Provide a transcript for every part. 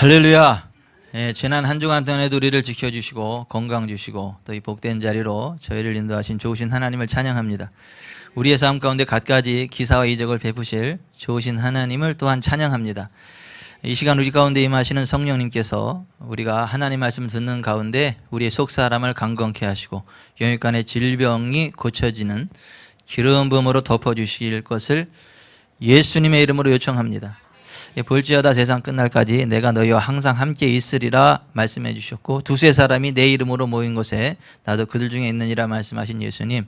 할렐루야. 지난 한 주간 동안에도 우리를 지켜주시고 건강 주시고 또 이 복된 자리로 저희를 인도하신 좋으신 하나님을 찬양합니다. 우리의 삶 가운데 갖가지 기사와 이적을 베푸실 좋으신 하나님을 또한 찬양합니다. 이 시간 우리 가운데 임하시는 성령님께서 우리가 하나님 말씀을 듣는 가운데 우리의 속사람을 강건케 하시고 영육간의 질병이 고쳐지는 기름 부음으로 덮어주실 것을 예수님의 이름으로 요청합니다. 볼지어다 세상 끝날까지 내가 너희와 항상 함께 있으리라 말씀해 주셨고 두세 사람이 내 이름으로 모인 곳에 나도 그들 중에 있느니라 말씀하신 예수님,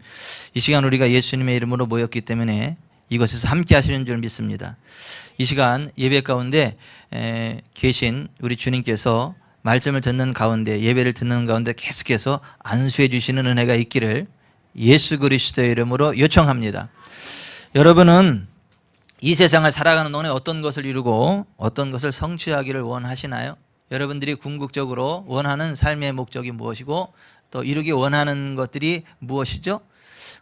이 시간 우리가 예수님의 이름으로 모였기 때문에 이곳에서 함께 하시는 줄 믿습니다. 이 시간 예배 가운데 계신 우리 주님께서 말씀을 듣는 가운데, 예배를 듣는 가운데 계속해서 안수해 주시는 은혜가 있기를 예수 그리스도의 이름으로 요청합니다. 여러분은 이 세상을 살아가는 동안에 어떤 것을 이루고 어떤 것을 성취하기를 원하시나요? 여러분들이 궁극적으로 원하는 삶의 목적이 무엇이고 또 이루기 원하는 것들이 무엇이죠?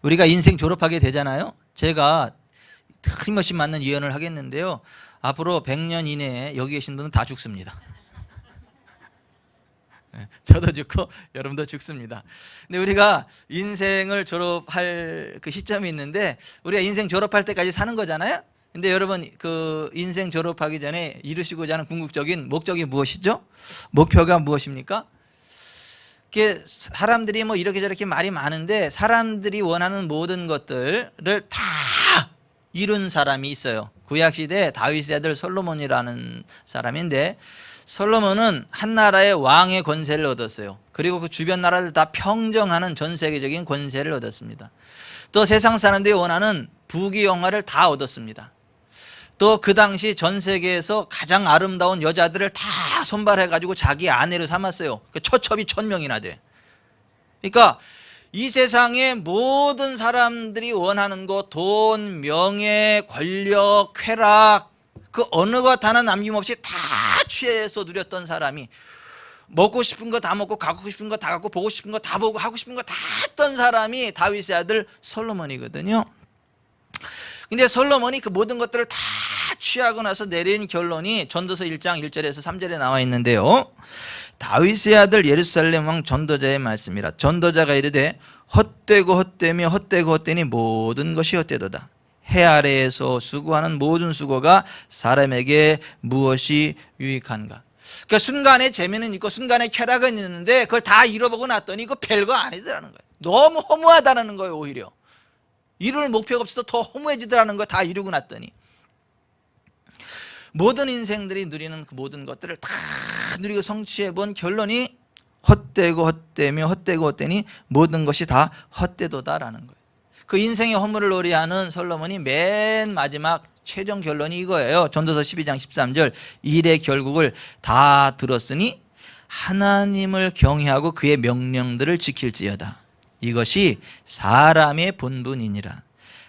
우리가 인생 졸업하게 되잖아요. 제가 틀림없이 맞는 예언을 하겠는데요, 앞으로 100년 이내에 여기 계신 분은 다 죽습니다. 저도 죽고 여러분도 죽습니다. 근데 우리가 인생을 졸업할 그 시점이 있는데 우리가 인생 졸업할 때까지 사는 거잖아요. 근데 여러분, 그 인생 졸업하기 전에 이루시고자 하는 궁극적인 목적이 무엇이죠? 목표가 무엇입니까? 사람들이 뭐 이렇게 저렇게 말이 많은데 사람들이 원하는 모든 것들을 다 이룬 사람이 있어요. 구약시대 다윗의 아들 솔로몬이라는 사람인데, 솔로몬은 한 나라의 왕의 권세를 얻었어요. 그리고 그 주변 나라를 다 평정하는 전 세계적인 권세를 얻었습니다. 또 세상 사람들이 원하는 부귀 영화를 다 얻었습니다. 또 그 당시 전 세계에서 가장 아름다운 여자들을 다 선발해가지고 자기 아내로 삼았어요. 처첩이 1000명이나 돼. 그러니까 이 세상의 모든 사람들이 원하는 것, 돈, 명예, 권력, 쾌락, 그 어느 것 하나 남김없이 다 취해서 누렸던 사람이, 먹고 싶은 거 다 먹고 갖고 싶은 거 다 갖고 보고 싶은 거 다 보고 하고 싶은 거 다 했던 사람이 다윗의 아들 솔로몬이거든요. 근데 솔로몬이 그 모든 것들을 다 취하고 나서 내린 결론이 전도서 1장 1절에서 3절에 나와 있는데요, 다윗의 아들 예루살렘 왕 전도자의 말씀이라. 전도자가 이르되 헛되고 헛되며 헛되고 헛되니 모든 것이 헛되도다. 해 아래에서 수고하는 모든 수고가 사람에게 무엇이 유익한가. 그러니까 순간의 재미는 있고 순간의 쾌락은 있는데 그걸 다 잃어보고 났더니 이거 별거 아니더라는 거예요. 너무 허무하다는 거예요. 오히려 이룰 목표가 없어서 더 허무해지더라는 거, 다 이루고 났더니. 모든 인생들이 누리는 그 모든 것들을 다 누리고 성취해본 결론이 헛되고 헛되며 헛되고 헛되니 모든 것이 다 헛되도다라는 거예요. 그 인생의 허물을 노래하는 솔로몬이 맨 마지막 최종 결론이 이거예요. 전도서 12장 13절, 일의 결국을 다 들었으니 하나님을 경외하고 그의 명령들을 지킬지어다. 이것이 사람의 본분이니라.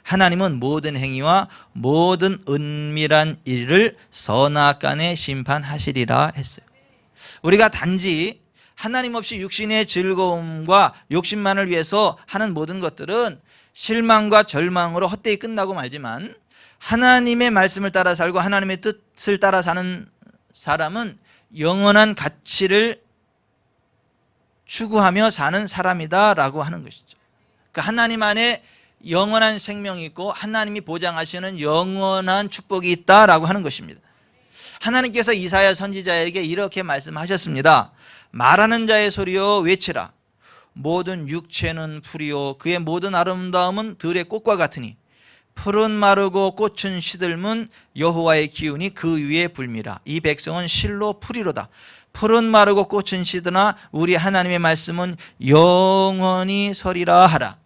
하나님은 모든 행위와 모든 은밀한 일을 선악간에 심판하시리라 했어요. 우리가 단지 하나님 없이 육신의 즐거움과 욕심만을 위해서 하는 모든 것들은 실망과 절망으로 헛되이 끝나고 말지만, 하나님의 말씀을 따라 살고 하나님의 뜻을 따라 사는 사람은 영원한 가치를 추구하며 사는 사람이다 라고 하는 것이죠. 그러니까 하나님 안에 영원한 생명이 있고 하나님이 보장하시는 영원한 축복이 있다라고 하는 것입니다. 하나님께서 이사야 선지자에게 이렇게 말씀하셨습니다. 말하는 자의 소리여 외치라. 모든 육체는 풀이요 그의 모든 아름다움은 들의 꽃과 같으니 풀은 마르고 꽃은 시들면 여호와의 기운이 그 위에 불미라. 이 백성은 실로 풀이로다. 풀은 마르고 꽃은 시드나 우리 하나님의 말씀은 영원히 서리라 하라.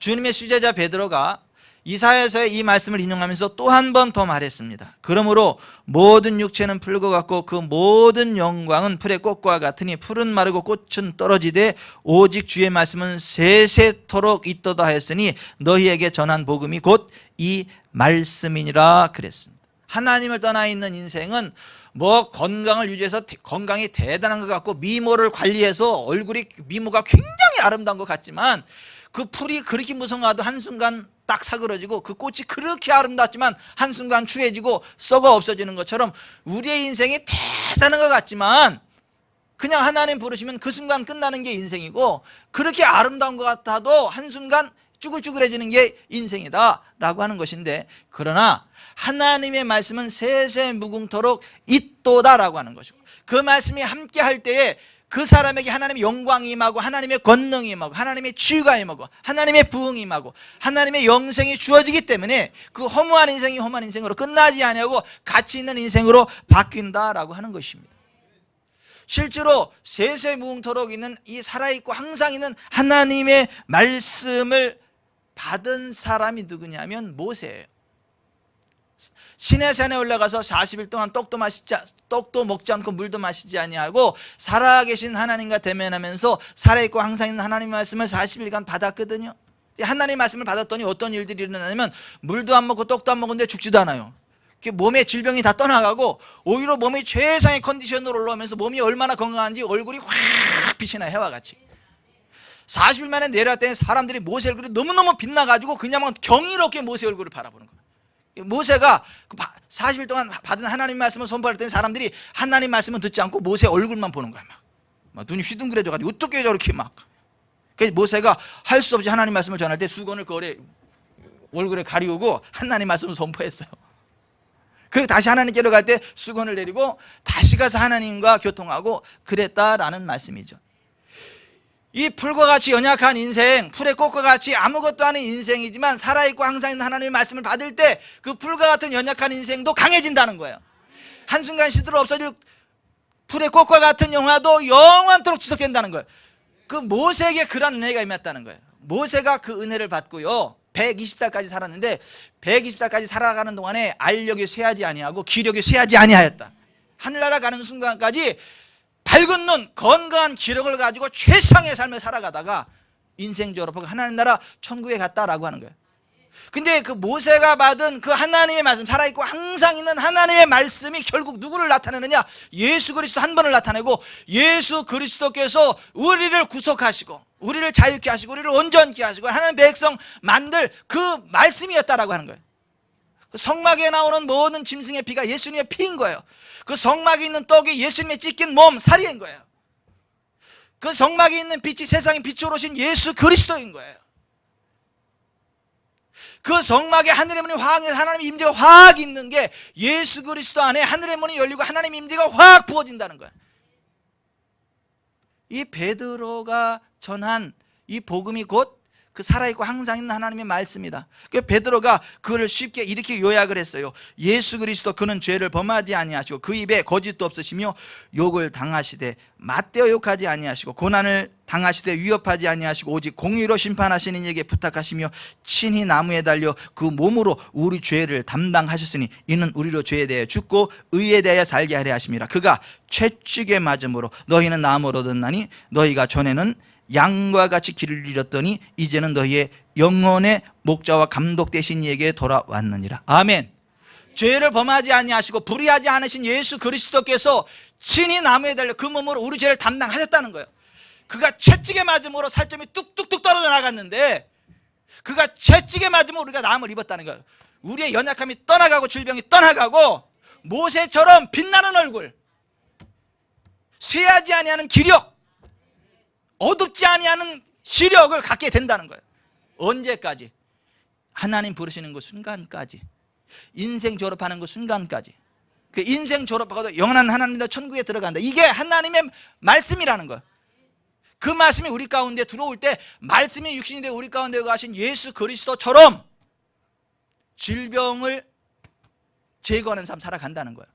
주님의 수제자 베드로가 이사야서의 이 말씀을 인용하면서 또 한 번 더 말했습니다. 그러므로 모든 육체는 풀과 같고 그 모든 영광은 풀의 꽃과 같으니 풀은 마르고 꽃은 떨어지되 오직 주의 말씀은 세세토록 있도다 하였으니 너희에게 전한 복음이 곧 이 말씀이니라 그랬습니다. 하나님을 떠나 있는 인생은 뭐 건강을 유지해서 건강이 대단한 것 같고 미모를 관리해서 얼굴이 미모가 굉장히 아름다운 것 같지만 그 풀이 그렇게 무성화도 한순간 딱 사그러지고 그 꽃이 그렇게 아름답지만 한순간 추해지고 썩어 없어지는 것처럼 우리의 인생이 대단한 것 같지만 그냥 하나님 부르시면 그 순간 끝나는 게 인생이고 그렇게 아름다운 것 같아도 한순간 쭈글쭈글해지는 게 인생이다 라고 하는 것인데, 그러나 하나님의 말씀은 세세 무궁토록 있도다 라고 하는 것이고, 그 말씀이 함께 할 때에 그 사람에게 하나님의 영광이 임하고 하나님의 권능이 임하고 하나님의 치유가 임하고 하나님의 부흥이 임하고 하나님의 영생이 주어지기 때문에 그 허무한 인생이 허무한 인생으로 끝나지 아니하고 가치 있는 인생으로 바뀐다라고 하는 것입니다. 실제로 세세무궁토록 있는 이 살아있고 항상 있는 하나님의 말씀을 받은 사람이 누구냐면 모세예요. 시내산에 올라가서 40일 동안 떡도 먹지 않고 물도 마시지 아니하고 살아계신 하나님과 대면하면서 살아있고 항상 있는 하나님의 말씀을 40일간 받았거든요. 하나님의 말씀을 받았더니 어떤 일들이 일어나냐면 물도 안 먹고 떡도 안 먹었는데 죽지도 않아요. 몸에 질병이 다 떠나가고 오히려 몸이 최상의 컨디션으로 올라오면서 몸이 얼마나 건강한지 얼굴이 확 빛이 나요. 해와 같이. 40일 만에 내려왔더니 사람들이 모세 얼굴이 너무너무 빛나가지고 그냥 경이롭게 모세 얼굴을 바라보는 거예요. 모세가 40일 동안 받은 하나님 말씀을 선포할 때는 사람들이 하나님 말씀은 듣지 않고 모세 얼굴만 보는 거야. 막 눈이 휘둥그레져가지고 어떻게 저렇게 막. 그래서 모세가 할 수 없이 하나님 말씀을 전할 때 수건을 얼굴에 가리우고 하나님 말씀을 선포했어요. 그리고 다시 하나님께로 갈 때 수건을 내리고 다시 가서 하나님과 교통하고 그랬다라는 말씀이죠. 이 풀과 같이 연약한 인생, 풀의 꽃과 같이 아무것도 아닌 인생이지만 살아있고 항상 있는 하나님의 말씀을 받을 때 그 풀과 같은 연약한 인생도 강해진다는 거예요. 한순간 시들어 없어질 풀의 꽃과 같은 영화도 영원토록 지속된다는 거예요. 그 모세에게 그런 은혜가 임했다는 거예요. 모세가 그 은혜를 받고요 120살까지 살았는데 120살까지 살아가는 동안에 알력이 쇠하지 아니하고 기력이 쇠하지 아니하였다. 하늘나라 가는 순간까지 밝은 눈, 건강한 기력을 가지고 최상의 삶을 살아가다가 인생 졸업하고 하나님 나라 천국에 갔다라고 하는 거예요. 근데 그 모세가 받은 그 하나님의 말씀, 살아있고 항상 있는 하나님의 말씀이 결국 누구를 나타내느냐? 예수 그리스도 한 번을 나타내고 예수 그리스도께서 우리를 구속하시고 우리를 자유케 하시고 우리를 온전케 하시고 하나님 백성 만들 그 말씀이었다라고 하는 거예요. 그 성막에 나오는 모든 짐승의 피가 예수님의 피인 거예요. 그 성막에 있는 떡이 예수님의 찢긴 몸, 살인 거예요. 그 성막에 있는 빛이 세상의 빛으로 오신 예수 그리스도인 거예요. 그 성막에 하늘의 문이 확 열려 하나님의 임재가 확 있는 게 예수 그리스도 안에 하늘의 문이 열리고 하나님의 임재가 확 부어진다는 거예요. 이 베드로가 전한 이 복음이 곧 그 살아있고 항상 있는 하나님의 말씀이다. 그 베드로가 그걸 쉽게 이렇게 요약을 했어요. 예수 그리스도 그는 죄를 범하지 아니하시고 그 입에 거짓도 없으시며 욕을 당하시되 맞대어 욕하지 아니하시고 고난을 당하시되 위협하지 아니하시고 오직 공의로 심판하시는 이에게 부탁하시며 친히 나무에 달려 그 몸으로 우리 죄를 담당하셨으니 이는 우리로 죄에 대해 죽고 의에 대하여 살게 하려 하심이라. 그가 채찍에 맞음으로 너희는 나음을 얻었나니 너희가 전에는 양과 같이 길을 잃었더니 이제는 너희의 영혼의 목자와 감독 되신 이에게 돌아왔느니라. 아멘. 죄를 범하지 아니하시고 불의하지 않으신 예수 그리스도께서 친히 나무에 달려 그 몸으로 우리 죄를 담당하셨다는 거예요. 그가 채찍에 맞음으로 살점이 뚝뚝뚝 떨어져 나갔는데 그가 채찍에 맞으면 우리가 나음을 입었다는 거예요. 우리의 연약함이 떠나가고 질병이 떠나가고 모세처럼 빛나는 얼굴, 쇠하지 아니하는 기력, 어둡지 아니하는 시력을 갖게 된다는 거예요. 언제까지? 하나님 부르시는 그 순간까지, 인생 졸업하는 그 순간까지. 그 인생 졸업하고도 영원한 하나님의 천국에 들어간다. 이게 하나님의 말씀이라는 거예요. 그 말씀이 우리 가운데 들어올 때 말씀이 육신이 되어 우리 가운데 가신 예수 그리스도처럼 질병을 제거하는 삶 살아간다는 거예요.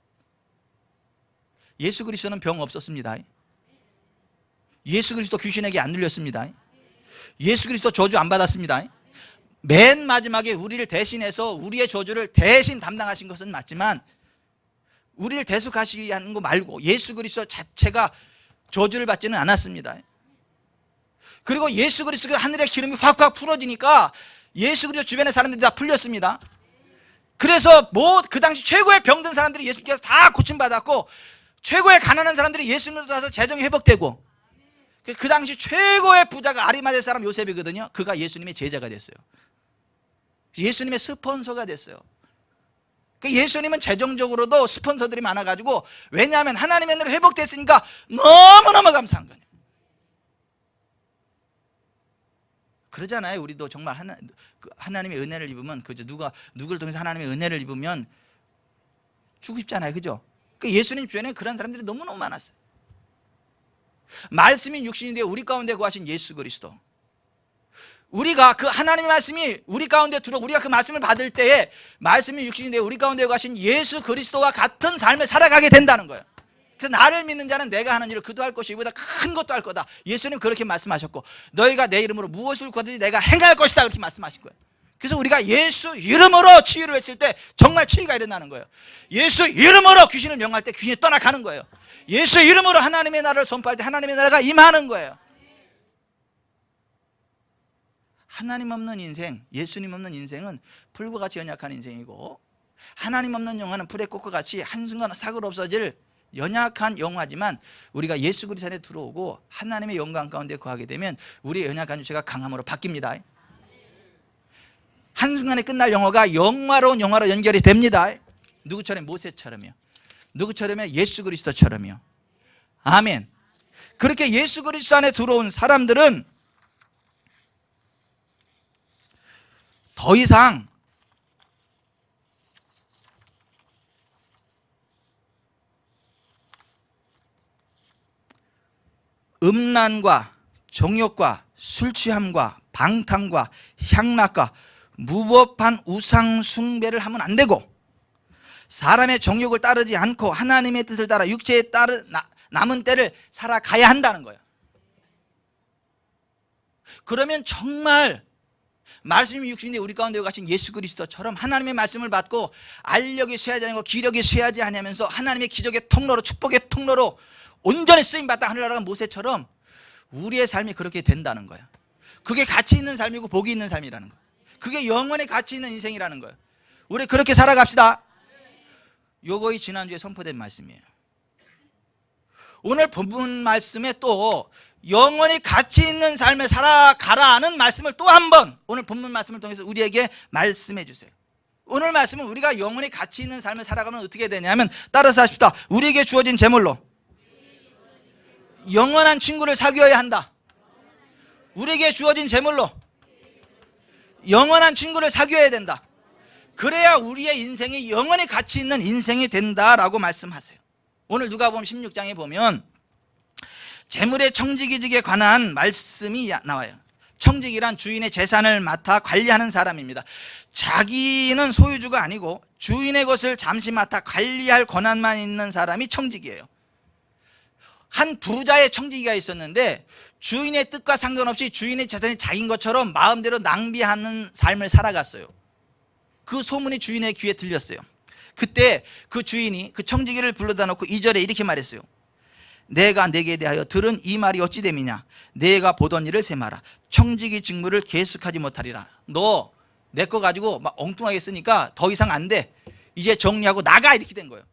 예수 그리스도는 병 없었습니다. 예수 그리스도 귀신에게 안 눌렸습니다. 예수 그리스도 저주 안 받았습니다. 맨 마지막에 우리를 대신해서 우리의 저주를 대신 담당하신 것은 맞지만 우리를 대속하시기 하는 거 말고 예수 그리스도 자체가 저주를 받지는 않았습니다. 그리고 예수 그리스도 하늘의 기름이 확확 풀어지니까 예수 그리스도 주변의 사람들이 다 풀렸습니다. 그래서 그 당시 최고의 병든 사람들이 예수께서 다 고침받았고 최고의 가난한 사람들이 예수님으로 와서 재정이 회복되고 그 당시 최고의 부자가 아리마대 사람 요셉이거든요. 그가 예수님의 제자가 됐어요. 예수님의 스폰서가 됐어요. 예수님은 재정적으로도 스폰서들이 많아가지고, 왜냐하면 하나님의 은혜로 회복됐으니까 너무너무 감사한 거예요. 그러잖아요. 우리도 정말 하나님의 은혜를 입으면, 그죠? 누구를 통해서 하나님의 은혜를 입으면 주고 싶잖아요. 그죠? 예수님 주변에 그런 사람들이 너무너무 많았어요. 말씀이 육신이 되어 우리 가운데 거하신 예수 그리스도, 우리가 그 하나님의 말씀이 우리 가운데 들어오고 우리가 그 말씀을 받을 때에 말씀이 육신이 되어 우리 가운데 거하신 예수 그리스도와 같은 삶을 살아가게 된다는 거예요. 그래서 나를 믿는 자는 내가 하는 일을 그도 할 것이 이보다 큰 것도 할 거다. 예수님 그렇게 말씀하셨고, 너희가 내 이름으로 무엇을 구하든지 내가 행할 것이다, 그렇게 말씀하신 거예요. 그래서 우리가 예수 이름으로 치유를 외칠 때 정말 치유가 일어나는 거예요. 예수 이름으로 귀신을 명할 때 귀신이 떠나가는 거예요. 예수 이름으로 하나님의 나라를 선포할 때 하나님의 나라가 임하는 거예요. 하나님 없는 인생, 예수님 없는 인생은 불과 같이 연약한 인생이고, 하나님 없는 영화는 불의 꽃과 같이 한순간 싹으로 없어질 연약한 영화지만, 우리가 예수 그리스도 안에 들어오고 하나님의 영광 가운데 거하게 되면 우리의 연약한 주체가 강함으로 바뀝니다. 한순간에 끝날 영화가 영화로운 영화로 연결이 됩니다. 누구처럼? 모세처럼요. 누구처럼요? 예수 그리스도처럼요. 아멘. 그렇게 예수 그리스도 안에 들어온 사람들은 더 이상 음란과 정욕과 술취함과 방탕과 향락과 무법한 우상 숭배를 하면 안 되고, 사람의 정욕을 따르지 않고 하나님의 뜻을 따라 육체에 따른 남은 때를 살아가야 한다는 거예요. 그러면 정말 말씀이 육신이 우리 가운데 가신 예수 그리스도처럼 하나님의 말씀을 받고 알력이 쇠하지 않고 기력이 쇠하지 아니하면서 하나님의 기적의 통로로, 축복의 통로로 온전히 쓰임받다 하늘 나라가 모세처럼 우리의 삶이 그렇게 된다는 거예요. 그게 가치 있는 삶이고 복이 있는 삶이라는 거예요. 그게 영원의 가치 있는 인생이라는 거예요. 우리 그렇게 살아갑시다. 요거이 지난주에 선포된 말씀이에요. 오늘 본문 말씀에 또 영원히 가치 있는 삶을 살아가라는 말씀을 또 한 번 오늘 본문 말씀을 통해서 우리에게 말씀해 주세요. 오늘 말씀은 우리가 영원히 가치 있는 삶을 살아가면 어떻게 되냐면, 따라서 하십시다. 우리에게 주어진 제물로 영원한 친구를 사귀어야 한다. 우리에게 주어진 제물로 영원한 친구를 사귀어야 된다. 그래야 우리의 인생이 영원히 가치 있는 인생이 된다라고 말씀하세요. 오늘 누가복음 16장에 보면 재물의 청지기직에 관한 말씀이 나와요. 청지기란 주인의 재산을 맡아 관리하는 사람입니다. 자기는 소유주가 아니고 주인의 것을 잠시 맡아 관리할 권한만 있는 사람이 청지기예요. 한 부자의 청지기가 있었는데 주인의 뜻과 상관없이 주인의 재산이 자기인 것처럼 마음대로 낭비하는 삶을 살아갔어요. 그 소문이 주인의 귀에 들렸어요. 그때 그 주인이 그 청지기를 불러다 놓고 2절에 이렇게 말했어요. 내가 내게 대하여 들은 이 말이 어찌 됨이냐. 내가 보던 일을 세마라. 청지기 직무를 계속하지 못하리라. 너 내 거 가지고 막 엉뚱하게 쓰니까 더 이상 안 돼. 이제 정리하고 나가, 이렇게 된 거예요.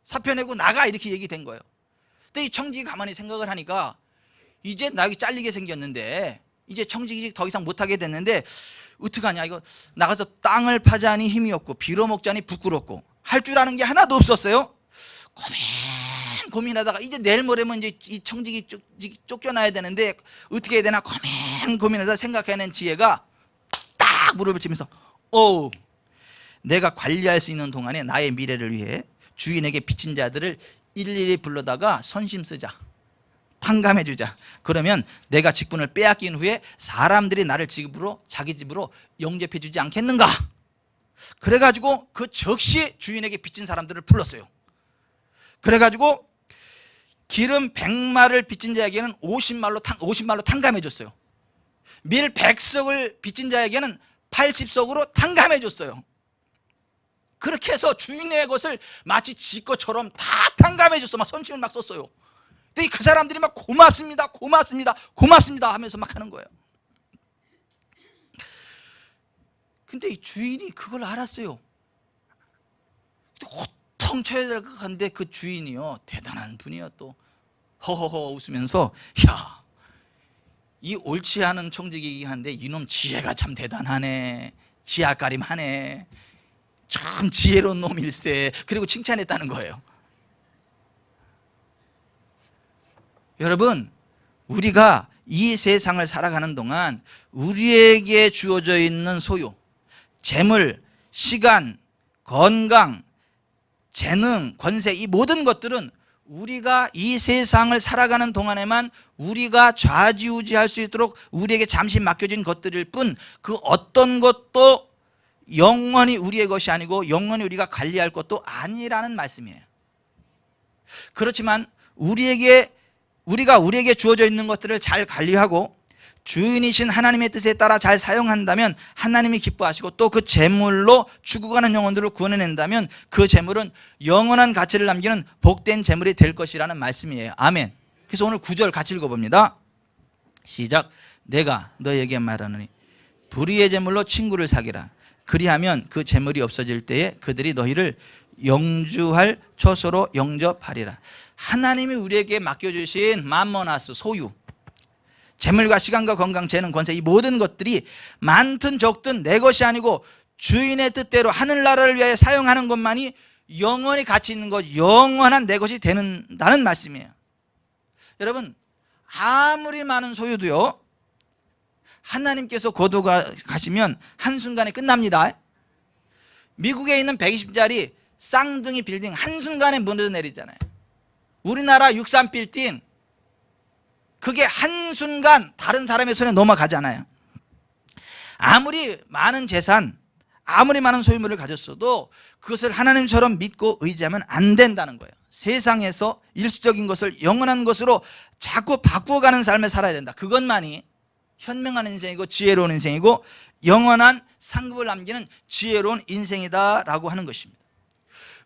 사표 내고 나가, 이렇게 얘기된 거예요. 근데 이 청지기 가만히 생각을 하니까 이제 나 여기 잘리게 생겼는데, 이제 청지기 더 이상 못하게 됐는데 어떡하냐. 이거 나가서 땅을 파자니 힘이 없고 빌어먹자니 부끄럽고 할 줄 아는 게 하나도 없었어요. 고민하다가 이제 내일 모레면 이제 이 청지기 쫓겨나야 되는데 어떻게 해야 되나 고민하다 생각해낸 지혜가 딱 무릎을 치면서, 내가 관리할 수 있는 동안에 나의 미래를 위해 주인에게 빚진 자들을 일일이 불러다가 선심 쓰자, 탕감해 주자. 그러면 내가 직분을 빼앗긴 후에 사람들이 나를 자기 집으로 영접해 주지 않겠는가. 그래가지고 그 즉시 주인에게 빚진 사람들을 불렀어요. 그래가지고 기름 100마를 빚진 자에게는 50말로 탕감해 줬어요. 밀 100석을 빚진 자에게는 80석으로 탕감해 줬어요. 그렇게 해서 주인의 것을 마치 지 것처럼 다 탕감해 줬어. 막 선심을 막 썼어요. 근데 그 사람들이 막 고맙습니다 하면서 막 하는 거예요. 근데 이 주인이 그걸 알았어요. 호통 쳐야 될 것 같은데 그 주인이요, 대단한 분이요, 또 허허허 웃으면서, 야, 이 옳지 않은 청지기이긴 한데 이놈 지혜가 참 대단하네. 지아까림하네, 참 지혜로운 놈일세. 그리고 칭찬했다는 거예요. 여러분, 우리가 이 세상을 살아가는 동안 우리에게 주어져 있는 소유, 재물, 시간, 건강, 재능, 권세, 이 모든 것들은 우리가 이 세상을 살아가는 동안에만 우리가 좌지우지할 수 있도록 우리에게 잠시 맡겨진 것들일 뿐, 그 어떤 것도 영원히 우리의 것이 아니고 영원히 우리가 관리할 것도 아니라는 말씀이에요. 그렇지만 우리가 우리에게 주어져 있는 것들을 잘 관리하고 주인이신 하나님의 뜻에 따라 잘 사용한다면 하나님이 기뻐하시고, 또 그 재물로 죽어가는 영혼들을 구원해낸다면 그 재물은 영원한 가치를 남기는 복된 재물이 될 것이라는 말씀이에요. 아멘. 그래서 오늘 9절 같이 읽어봅니다. 시작. 내가 너에게 말하노니 불의의 재물로 친구를 사귀라. 그리하면 그 재물이 없어질 때에 그들이 너희를 영주할 처소로 영접하리라. 하나님이 우리에게 맡겨주신 맘모나스, 소유, 재물과 시간과 건강, 재능, 권세, 이 모든 것들이 많든 적든 내 것이 아니고 주인의 뜻대로 하늘나라를 위하여 사용하는 것만이 영원히 가치 있는 것, 영원한 내 것이 된다는 말씀이에요. 여러분, 아무리 많은 소유도요, 하나님께서 거둬가시면 한순간에 끝납니다. 미국에 있는 120짜리 쌍둥이 빌딩 한순간에 무너져 내리잖아요. 우리나라 63빌딩, 그게 한순간 다른 사람의 손에 넘어가잖아요. 아무리 많은 재산, 아무리 많은 소유물을 가졌어도 그것을 하나님처럼 믿고 의지하면 안 된다는 거예요. 세상에서 일시적인 것을 영원한 것으로 자꾸 바꾸어가는 삶을 살아야 된다. 그것만이 현명한 인생이고 지혜로운 인생이고 영원한 상급을 남기는 지혜로운 인생이다라고 하는 것입니다.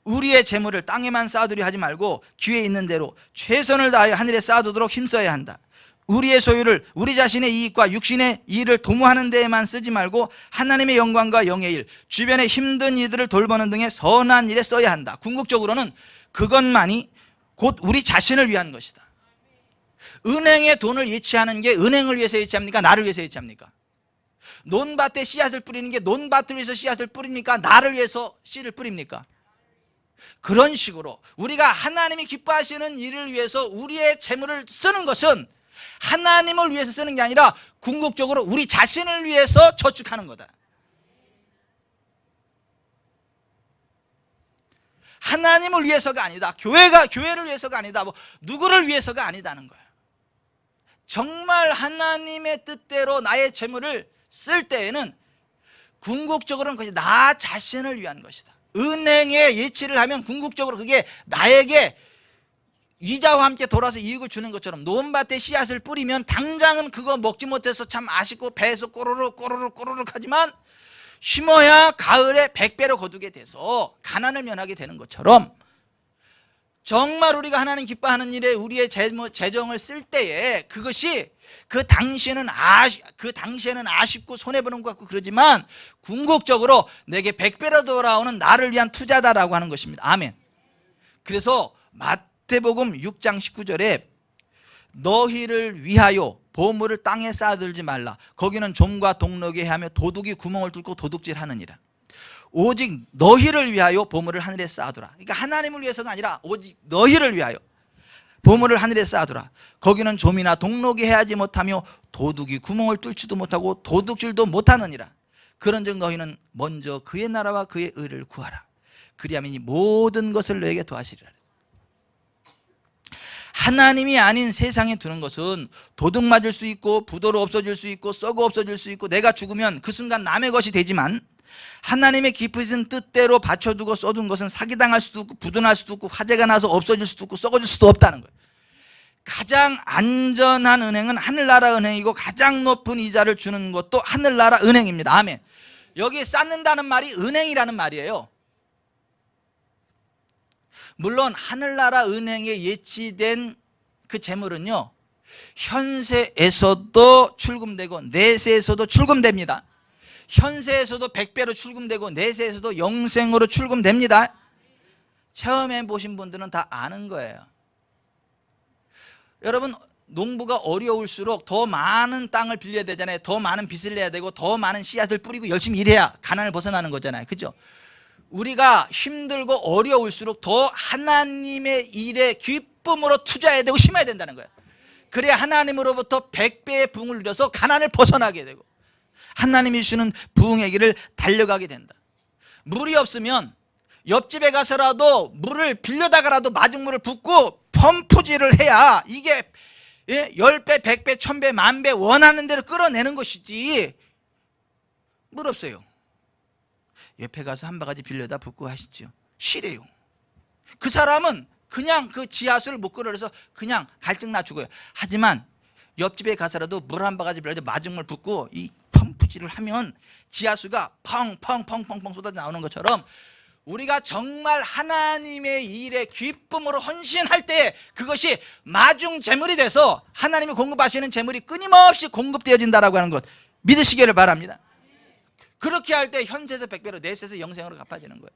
우리의 재물을 땅에만 쌓아두려 하지 말고 기회 있는 대로 최선을 다하여 하늘에 쌓아두도록 힘써야 한다. 우리의 소유를 우리 자신의 이익과 육신의 일을 도모하는 데에만 쓰지 말고 하나님의 영광과 영의 일, 주변의 힘든 이들을 돌보는 등의 선한 일에 써야 한다. 궁극적으로는 그것만이 곧 우리 자신을 위한 것이다. 은행에 돈을 예치하는 게 은행을 위해서 예치합니까? 나를 위해서 예치합니까? 논밭에 씨앗을 뿌리는 게 논밭을 위해서 씨앗을 뿌립니까? 나를 위해서 씨를 뿌립니까? 그런 식으로 우리가 하나님이 기뻐하시는 일을 위해서 우리의 재물을 쓰는 것은 하나님을 위해서 쓰는 게 아니라 궁극적으로 우리 자신을 위해서 저축하는 거다. 하나님을 위해서가 아니다. 교회를 위해서가 아니다. 뭐 누구를 위해서가 아니다는 거예요. 정말 하나님의 뜻대로 나의 재물을 쓸 때에는 궁극적으로는 그것이 나 자신을 위한 것이다. 은행에 예치를 하면 궁극적으로 그게 나에게 이자와 함께 돌아서 이익을 주는 것처럼 논밭에 씨앗을 뿌리면 당장은 그거 먹지 못해서 참 아쉽고 배에서 꼬르륵 하지만 심어야 가을에 100배로 거두게 돼서 가난을 면하게 되는 것처럼, 정말 우리가 하나님 기뻐하는 일에 우리의 재정을 쓸 때에 그것이 그 당시에는 아쉽고 손해보는 것 같고 그러지만 궁극적으로 내게 100배로 돌아오는 나를 위한 투자다라고 하는 것입니다. 아멘. 그래서 마태복음 6장 19절에 너희를 위하여 보물을 땅에 쌓아들지 말라. 거기는 좀과 동록이 해하며 도둑이 구멍을 뚫고 도둑질하느니라. 오직 너희를 위하여 보물을 하늘에 쌓아두라. 그러니까 하나님을 위해서가 아니라 오직 너희를 위하여 보물을 하늘에 쌓아두라. 거기는 좀이나 동록이 해하지 못하며 도둑이 구멍을 뚫지도 못하고 도둑질도 못하느니라. 그런즉 너희는 먼저 그의 나라와 그의 의를 구하라. 그리하면 이 모든 것을 너에게 더하시리라. 하나님이 아닌 세상에 두는 것은 도둑 맞을 수 있고 부도로 없어질 수 있고 썩어 없어질 수 있고 내가 죽으면 그 순간 남의 것이 되지만, 하나님의 깊으신 뜻대로 받쳐두고 써둔 것은 사기당할 수도 있고 부도날 수도 있고 화재가 나서 없어질 수도 있고 썩어질 수도 없다는 거예요. 가장 안전한 은행은 하늘나라 은행이고 가장 높은 이자를 주는 것도 하늘나라 은행입니다. 아멘. 여기에 쌓는다는 말이 은행이라는 말이에요. 물론 하늘나라 은행에 예치된 그 재물은요, 현세에서도 출금되고 내세에서도 출금됩니다. 현세에서도 100배로 출금되고 내세에서도 영생으로 출금됩니다. 처음에 보신 분들은 다 아는 거예요. 여러분, 농부가 어려울수록 더 많은 땅을 빌려야 되잖아요. 더 많은 빚을 내야 되고 더 많은 씨앗을 뿌리고 열심히 일해야 가난을 벗어나는 거잖아요. 그죠? 우리가 힘들고 어려울수록 더 하나님의 일에 기쁨으로 투자해야 되고 심어야 된다는 거예요. 그래야 하나님으로부터 100배의 부흥을 누려서 가난을 벗어나게 되고 하나님이 주시는 부흥의 길을 달려가게 된다. 물이 없으면 옆집에 가서라도 물을 빌려다가라도 마중물을 붓고 펌프질을 해야 이게 10배, 100배, 1000배, 10,000배 원하는 대로 끌어내는 것이지. 물 없어요. 옆에 가서 한 바가지 빌려다 붓고 하시죠. 싫어요. 그 사람은 그냥 그 지하수를 못 끌어내서 그냥 갈증 낮추고요. 하지만 옆집에 가서라도 물 한 바가지 빌려다 마중물 붓고 이 펌프질을 하면 지하수가 펑펑펑펑펑 쏟아져 나오는 것처럼 우리가 정말 하나님의 일에 기쁨으로 헌신할 때 그것이 마중 재물이 돼서 하나님이 공급하시는 재물이 끊임없이 공급되어진다라고 하는 것 믿으시기를 바랍니다. 그렇게 할 때 현세에서 100배로 내세에서 영생으로 갚아지는 거예요.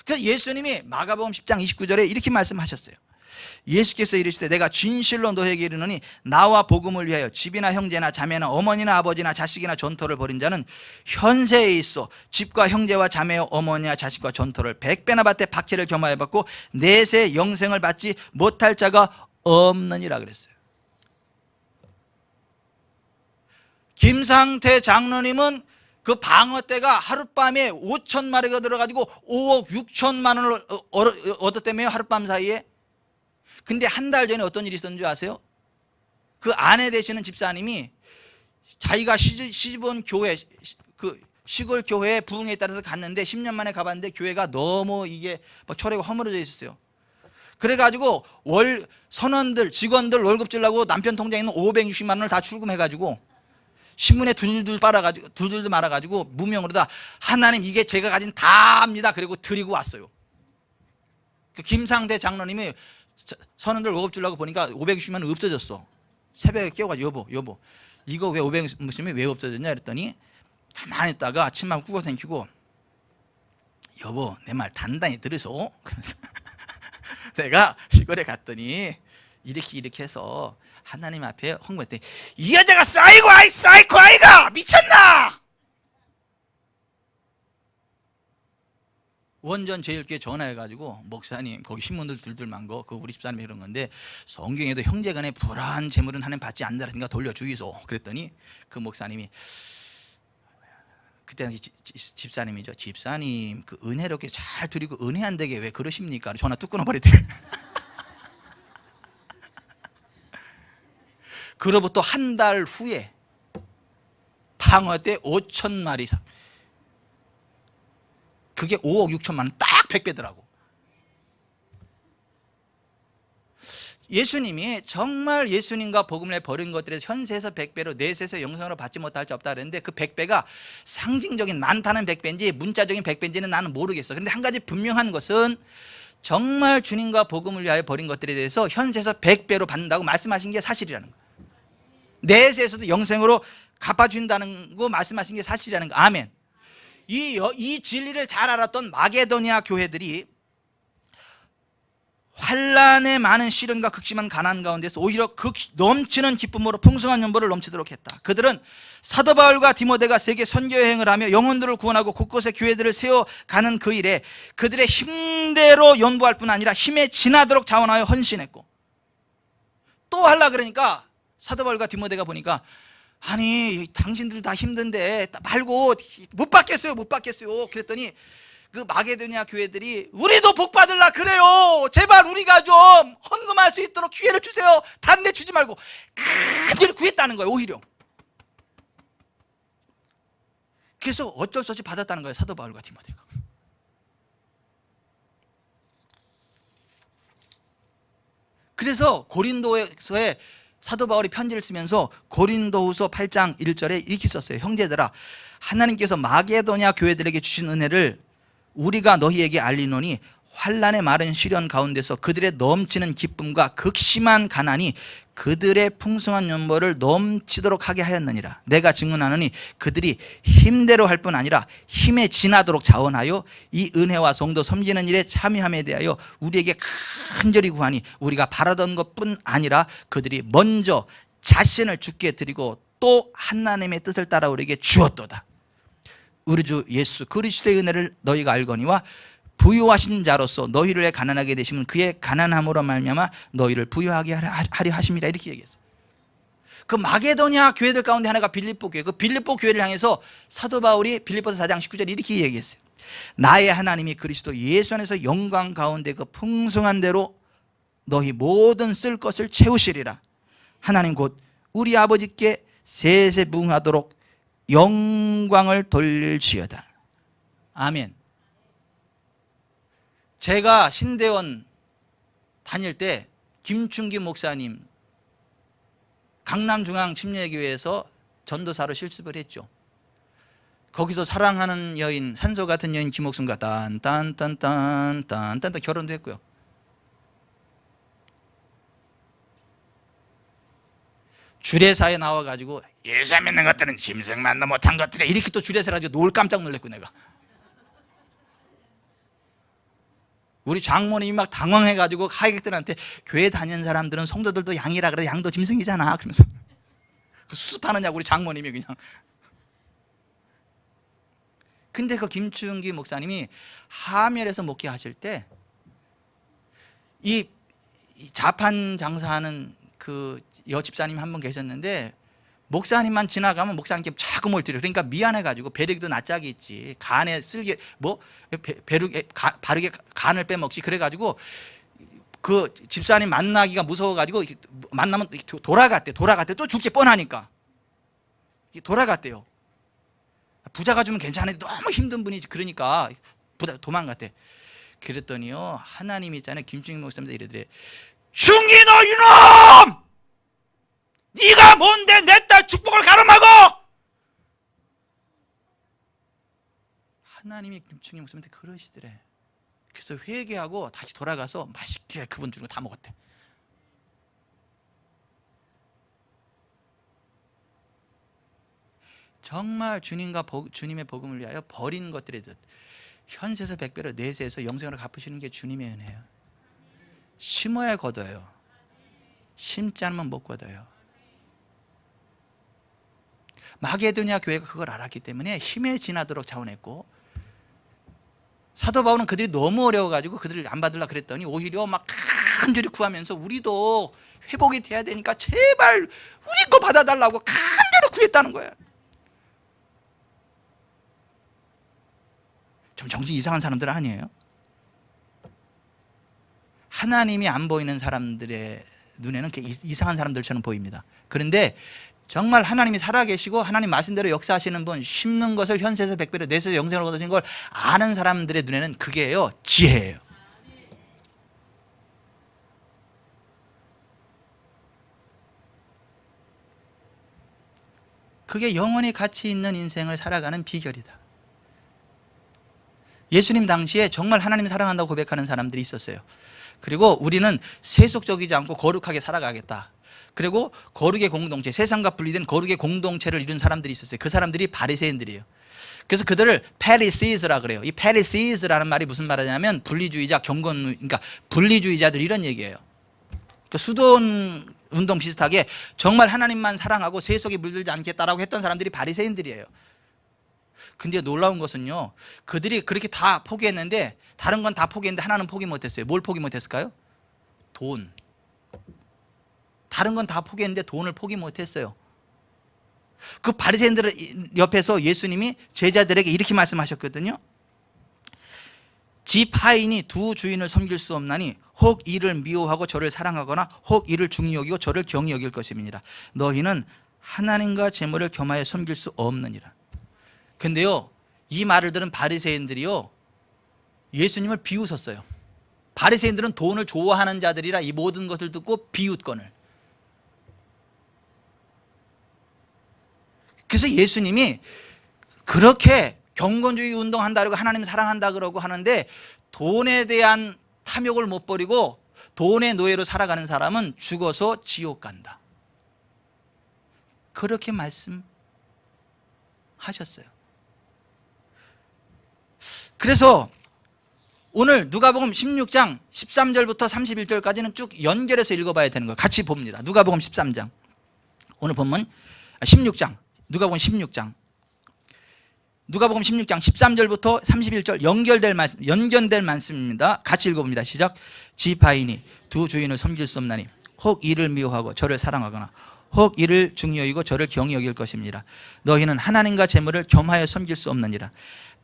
그래서 예수님이 마가복음 10장 29절에 이렇게 말씀하셨어요. 예수께서 이르시되 내가 진실로 너에게 이르노니 나와 복음을 위하여 집이나 형제나 자매나 어머니나 아버지나 자식이나 전토를 벌인 자는 현세에 있어 집과 형제와 자매와 어머니와 자식과 전토를 100배나 받되 박해를 겸하여 받고 내세 영생을 받지 못할 자가 없느니라 그랬어요. 김상태 장로님은 그 방어대가 하룻밤에 5,000마리가 들어가지고 5억 6천만 원을 얻었다며요. 하룻밤 사이에. 근데 한 달 전에 어떤 일이 있었는 줄 아세요? 그 아내 되시는 집사님이 자기가 시집온 교회, 그 시골 교회에 부흥에 따라서 갔는데 10년 만에 가봤는데 교회가 너무 이게 막 철회가 허물어져 있었어요. 그래가지고 선원들, 직원들 월급 주려고 남편 통장에 있는 560만 원을 다 출금해가지고 신문에 둘둘 말아가지고 무명으로 다 하나님 이게 제가 가진 다입니다. 그리고 드리고 왔어요. 그 김상대 장로님이 선원들 월급 주려고 보니까 560만 원 없어졌어. 새벽에 깨워가지고 여보 이거 왜 560만 원이 왜 없어졌냐 그랬더니 가만히 있다가 침만 꾸겨 생기고 여보 내 말 단단히 들으소. 그래서 내가 시골에 갔더니 이렇게 해서 하나님 앞에 헌금했더니 이 여자가 사이코 아이가 미쳤나. 원전 제일교회 전화해가지고 목사님 거기 신문들 둘둘 많고 그 우리 집사님이 이런 건데 성경에도 형제간에 불화한 재물은 하나님 받지 않는다니까 돌려주이소. 그랬더니 그 목사님이 그때는 집사님이죠. 집사님 그 은혜롭게 잘 드리고 은혜 안 되게 왜 그러십니까? 전화 뚝 끊어버리더래. 그로부터 한 달 후에 방어대 5,000마리 이상 그게 5억 6천만 원 딱 100배더라고. 예수님이 정말 예수님과 복음을 버린 것들에서 현세에서 100배로 내세에서 영생으로 받지 못할 자 없다 그랬는데 그 100배가 상징적인 많다는 100배인지 문자적인 100배인지는 나는 모르겠어. 그런데 한 가지 분명한 것은 정말 주님과 복음을 위하여 버린 것들에 대해서 현세에서 100배로 받는다고 말씀하신 게 사실이라는 거예요. 내세에서도 영생으로 갚아준다는 거 말씀하신 게 사실이라는 거. 아멘. 이 진리를 잘 알았던 마게도니아 교회들이 환난의 많은 시련과 극심한 가난 가운데서 오히려 넘치는 기쁨으로 풍성한 연보를 넘치도록 했다. 그들은 사도 바울과 디모데가 세계 선교 여행을 하며 영혼들을 구원하고 곳곳에 교회들을 세워가는 그 일에 그들의 힘대로 연보할 뿐 아니라 힘에 지나도록 자원하여 헌신했고 또 하려 그러니까 사도 바울과 디모데가 보니까 아니 당신들 다 힘든데 말고 못 받겠어요. 그랬더니 그 마게도니아 교회들이 우리도 복 받으려 그래요. 제발 우리가 좀 헌금할 수 있도록 기회를 주세요. 다른 데 주지 말고 간절히 구했다는 거예요. 오히려. 그래서 어쩔 수 없이 받았다는 거예요. 사도 바울과 디모데가. 그래서 고린도에서의 사도 바울이 편지를 쓰면서 고린도후서 8장 1절에 이렇게 썼어요. 형제들아 하나님께서 마게도냐 교회들에게 주신 은혜를 우리가 너희에게 알리노니 환난의 마른 시련 가운데서 그들의 넘치는 기쁨과 극심한 가난이 그들의 풍성한 연보를 넘치도록 하게 하였느니라. 내가 증언하노니 그들이 힘대로 할 뿐 아니라 힘에 지나도록 자원하여 이 은혜와 성도 섬기는 일에 참여함에 대하여 우리에게 간절히 구하니 우리가 바라던 것뿐 아니라 그들이 먼저 자신을 주께 드리고 또 하나님의 뜻을 따라 우리에게 주었도다. 우리 주 예수 그리스도의 은혜를 너희가 알거니와 부유하신 자로서 너희를 가난하게 되시면 그의 가난함으로 말미암아 너희를 부유하게 하려 하심이라. 이렇게 얘기했어요. 그 마게도냐 교회들 가운데 하나가 빌립보 교회, 그 빌립보 교회를 향해서 사도 바울이 빌립보서 4장 19절 이렇게 얘기했어요. 나의 하나님이 그리스도 예수 안에서 영광 가운데 그 풍성한 대로 너희 모든 쓸 것을 채우시리라. 하나님 곧 우리 아버지께 세세무궁하도록 영광을 돌릴지어다. 아멘. 제가 신대원 다닐 때 김충기 목사님 강남중앙침례교회에서 전도사로 실습을 했죠. 거기서 사랑하는 여인, 산소 같은 여인 김옥순과 딴딴딴딴딴딴 결혼도 했고요. 주례사에 나와가지고 예수 믿는 것들은 짐승만도 못한 것들이야 이렇게 또 주례사를 가지고 놀 깜짝 놀랐고 내가. 우리 장모님이 막 당황해가지고 하객들한테 교회 다니는 사람들은 성도들도 양이라 그래. 양도 짐승이잖아. 그러면서 그 수습하느냐고 우리 장모님이 그냥. 근데 그 김충기 목사님이 하멜에서 목회하실 때 이 자판 장사하는 그 여집사님 한 분 계셨는데 목사님만 지나가면 목사님께 자꾸 뭘 드려. 그러니까 미안해가지고 배르기도 낯짝이 있지. 간에 쓸개 바르게 간을 빼먹지. 그래가지고 그 집사님 만나기가 무서워가지고 만나면 돌아갔대. 또 줄 게 뻔하니까 돌아갔대요. 부자가 주면 괜찮은데 너무 힘든 분이지. 그러니까 도망갔대. 그랬더니요 하나님 있잖아요. 김충기 목사님도 이래더래. 충기 너 이놈! 네가 뭔데 내 딸 축복을 가름하고! 하나님이 김충기 목사님한테 그러시더래. 그래서 회개하고 다시 돌아가서 맛있게 그분 주는 거 다 먹었대. 정말 주님과 주님의 복음을 위하여 버린 것들에 현세에서 100배로 내세에서 영생으로 갚으시는 게 주님의 은혜예요. 심어야 거둬요. 심지 않으면 못 거둬요. 마게도냐 교회가 그걸 알았기 때문에 힘에 지나도록 자원했고, 사도 바울은 그들이 너무 어려워가지고 그들을 안 받으려고 그랬더니 오히려 막 간절히 구하면서 우리도 회복이 돼야 되니까 제발 우리 거 받아달라고 간절히 구했다는 거예요. 좀 정신 이상한 사람들 아니에요? 하나님이 안 보이는 사람들의 눈에는 이상한 사람들처럼 보입니다. 그런데 정말 하나님이 살아계시고 하나님 말씀대로 역사하시는 분, 심는 것을 현세에서 100배로 내세에서 영생으로 거두신 걸 아는 사람들의 눈에는 그게요 지혜예요. 그게 영원히 가치 있는 인생을 살아가는 비결이다. 예수님 당시에 정말 하나님 사랑한다고 고백하는 사람들이 있었어요. 그리고 우리는 세속적이지 않고 거룩하게 살아가겠다. 그리고 거룩의 공동체, 세상과 분리된 거룩의 공동체를 이룬 사람들이 있었어요. 그 사람들이 바리새인들이에요. 그래서 그들을 페리시즈라 그래요. 이 페리시즈라는 말이 무슨 말이냐면 분리주의자, 그러니까 분리주의자들 이런 얘기예요. 그러니까 수도원 운동 비슷하게 정말 하나님만 사랑하고 세속에 물들지 않겠다라고 했던 사람들이 바리새인들이에요. 근데 놀라운 것은요, 그들이 그렇게 다 포기했는데 다른 건 다 포기했는데 하나는 포기 못했어요. 뭘 포기 못했을까요? 돈. 다른 건 다 포기했는데 돈을 포기 못했어요. 그 바리새인들 옆에서 예수님이 제자들에게 이렇게 말씀하셨거든요. 집 하인이 두 주인을 섬길 수 없나니 혹 이를 미워하고 저를 사랑하거나 혹 이를 중히 여기고 저를 경히 여길 것임이니라. 너희는 하나님과 재물을 겸하여 섬길 수 없느니라. 근데요, 이 말을 들은 바리새인들이요 예수님을 비웃었어요. 바리새인들은 돈을 좋아하는 자들이라 이 모든 것을 듣고 비웃건을. 그래서 예수님이 그렇게 경건주의 운동한다 그러고 하나님 사랑한다 그러고 하는데 돈에 대한 탐욕을 못 버리고 돈의 노예로 살아가는 사람은 죽어서 지옥 간다. 그렇게 말씀하셨어요. 그래서 오늘 누가복음 16장 13절부터 31절까지는 쭉 연결해서 읽어봐야 되는 거예요. 같이 봅니다. 누가복음 13장. 오늘 본문 16장. 누가복음 16장. 누가복음 16장 13절부터 31절 연결될 말씀입니다. 같이 읽어봅니다. 시작. 지파인이 두 주인을 섬길 수 없나니 혹 이를 미워하고 저를 사랑하거나 혹 이를 중히 여기고 저를 경히 여길 것입니다. 너희는 하나님과 재물을 겸하여 섬길 수 없느니라.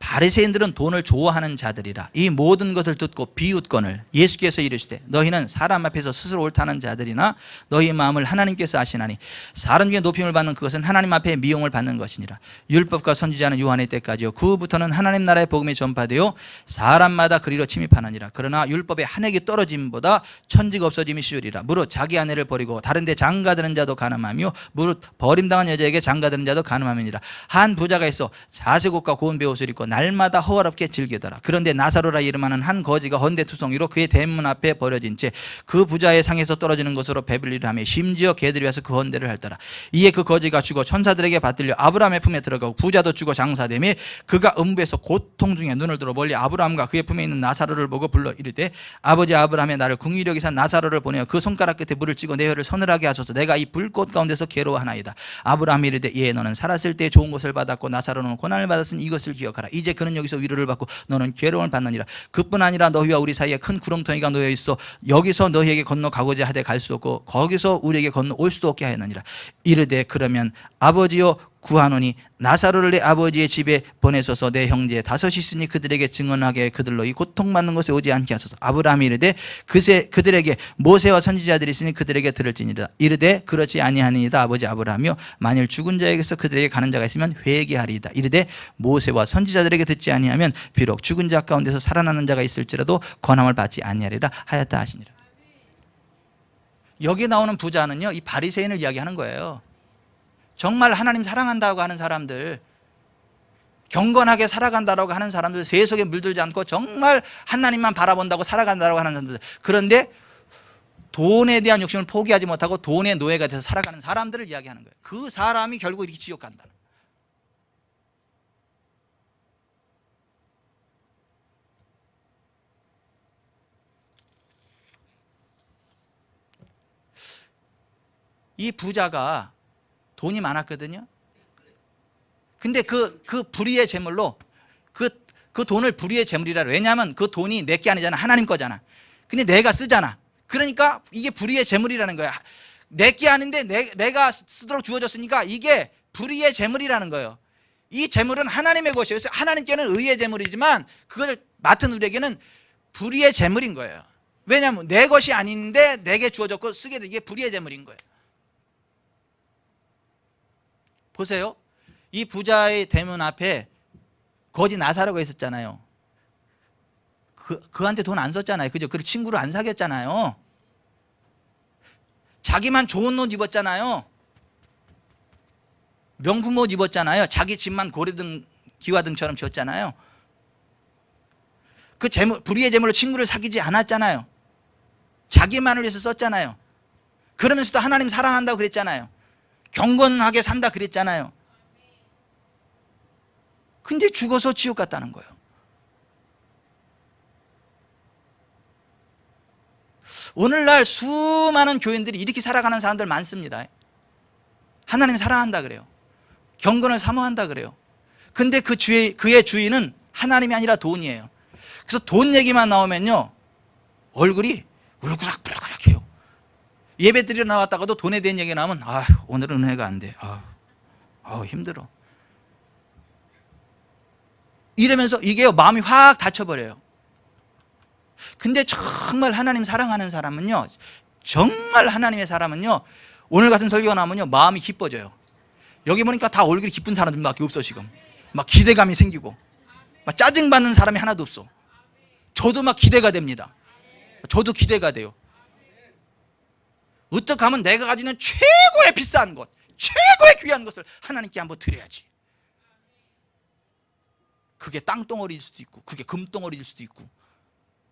바리새인들은 돈을 좋아하는 자들이라. 이 모든 것을 듣고 비웃거늘 예수께서 이르시되 너희는 사람 앞에서 스스로 옳다는 자들이나 너희 마음을 하나님께서 아시나니 사람 중에 높임을 받는 그것은 하나님 앞에 미움을 받는 것이니라. 율법과 선지자는 요한의 때까지요 그 후부터는 하나님 나라의 복음이 전파되어 사람마다 그리로 침입하느니라. 그러나 율법의 한 획이 떨어짐보다 천지가 없어짐이 쉬우리라. 무릇 자기 아내를 버리고 다른 데 장가드는 자도 가늠하며 무릇 버림당한 여자에게 장가드는 자도 가늠함이니라. 한 부자가 있어 자색옷과 고운 베옷을 입고 날마다 허화롭게 즐기더라. 그런데 나사로라 이름하는 한 거지가 헌데투성이로 그의 대문 앞에 버려진 채 그 부자의 상에서 떨어지는 것으로 배불리를 하며 심지어 개들이 와서 그 헌데를 핥더라. 이에 그 거지가 죽어 천사들에게 받들려 아브라함의 품에 들어가고 부자도 죽어 장사되며 그가 음부에서 고통 중에 눈을 들어 멀리 아브라함과 그의 품에 있는 나사로를 보고 불러 이르되 아버지 아브라함의 나를 궁휼히 여기사 나사로를 보내어 그 손가락 끝에 물을 찍어 내 혀를 서늘하게 하소서. 내가 이 불꽃 가운데서 괴로워하나이다. 아브라함이 이르되 예 너는 살았을 때 좋은 것을 받았고 나사로는 고난을 받았으니 이것을 기억하라. 이제 그는 여기서 위로를 받고 너는 괴로움을 받느니라. 그뿐 아니라 너희와 우리 사이에 큰 구렁텅이가 놓여 있어 여기서 너희에게 건너가고자 하되 갈 수 없고 거기서 우리에게 건너올 수도 없게 하였느니라. 이르되 그러면 아버지여 구하노니 나사로를 내 아버지의 집에 보내소서. 내 형제 다섯이 있으니 그들에게 증언하게 그들로 이 고통받는 것에 오지 않게 하소서. 아브라함이 이르되 그새 그들에게 모세와 선지자들이 있으니 그들에게 들을지니라. 이르되 그렇지 아니하니이다 아버지 아브라함이요 만일 죽은 자에게서 그들에게 가는 자가 있으면 회개하리이다. 이르되 모세와 선지자들에게 듣지 아니하면 비록 죽은 자 가운데서 살아나는 자가 있을지라도 권함을 받지 아니하리라 하였다 하시니라. 여기 나오는 부자는요 이 바리새인을 이야기하는 거예요. 정말 하나님 사랑한다고 하는 사람들, 경건하게 살아간다고 하는 사람들, 세속에 물들지 않고 정말 하나님만 바라본다고 살아간다고 하는 사람들, 그런데 돈에 대한 욕심을 포기하지 못하고 돈의 노예가 돼서 살아가는 사람들을 이야기하는 거예요. 그 사람이 결국 이렇게 지옥 간다는 거예요. 이 부자가 돈이 많았거든요. 근데 그 불의의 재물로 그 돈을 불의의 재물이라. 왜냐하면 그 돈이 내 게 아니잖아. 하나님 거잖아. 근데 내가 쓰잖아. 그러니까 이게 불의의 재물이라는 거야. 내 게 아닌데 내가 쓰도록 주어졌으니까 이게 불의의 재물이라는 거예요. 이 재물은 하나님의 것이에요. 그래서 하나님께는 의의 재물이지만 그걸 맡은 우리에게는 불의의 재물인 거예요. 왜냐하면 내 것이 아닌데 내게 주어졌고 쓰게 돼. 이게 불의의 재물인 거예요. 보세요. 이 부자의 대문 앞에 거지 나사로가 있었잖아요. 그한테 돈 안 썼잖아요. 그죠? 그 친구를 안 사귀었잖아요. 자기만 좋은 옷 입었잖아요. 명품 옷 입었잖아요. 자기 집만 고래등 기와등처럼 지었잖아요. 그 재물, 불의의 재물로 친구를 사귀지 않았잖아요. 자기만을 위해서 썼잖아요. 그러면서도 하나님 사랑한다고 그랬잖아요. 경건하게 산다 그랬잖아요. 근데 죽어서 지옥 갔다는 거예요. 오늘날 수많은 교인들이 이렇게 살아가는 사람들 많습니다. 하나님 사랑한다 그래요. 경건을 사모한다 그래요. 근데 그의 주인은 하나님이 아니라 돈이에요. 그래서 돈 얘기만 나오면요 얼굴이 울그락불그락해요. 예배 드리러 나왔다가도 돈에 대한 얘기 나오면 오늘은 은혜가 안 돼. 힘들어. 이러면서 이게요 마음이 확 닫혀버려요. 근데 정말 하나님 사랑하는 사람은요, 정말 하나님의 사람은요, 오늘 같은 설교가 나오면요 마음이 기뻐져요. 여기 보니까 다 얼굴이 기쁜 사람들밖에 없어. 지금 막 기대감이 생기고 막 짜증받는 사람이 하나도 없어. 저도 막 기대가 됩니다. 저도 기대가 돼요. 어떻게 하면 내가 가지는 최고의 비싼 것, 최고의 귀한 것을 하나님께 한번 드려야지. 그게 땅덩어리일 수도 있고 그게 금덩어리일 수도 있고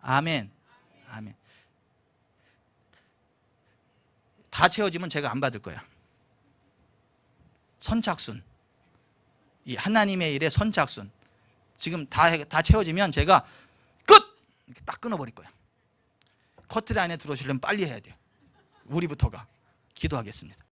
아멘. 아멘. 다 채워지면 제가 안 받을 거야. 선착순. 이 하나님의 일의 선착순. 지금 다 채워지면 제가 끝! 이렇게 딱 끊어버릴 거야. 커트라인에 들어오시려면 빨리 해야 돼요. 우리부터가. 기도하겠습니다.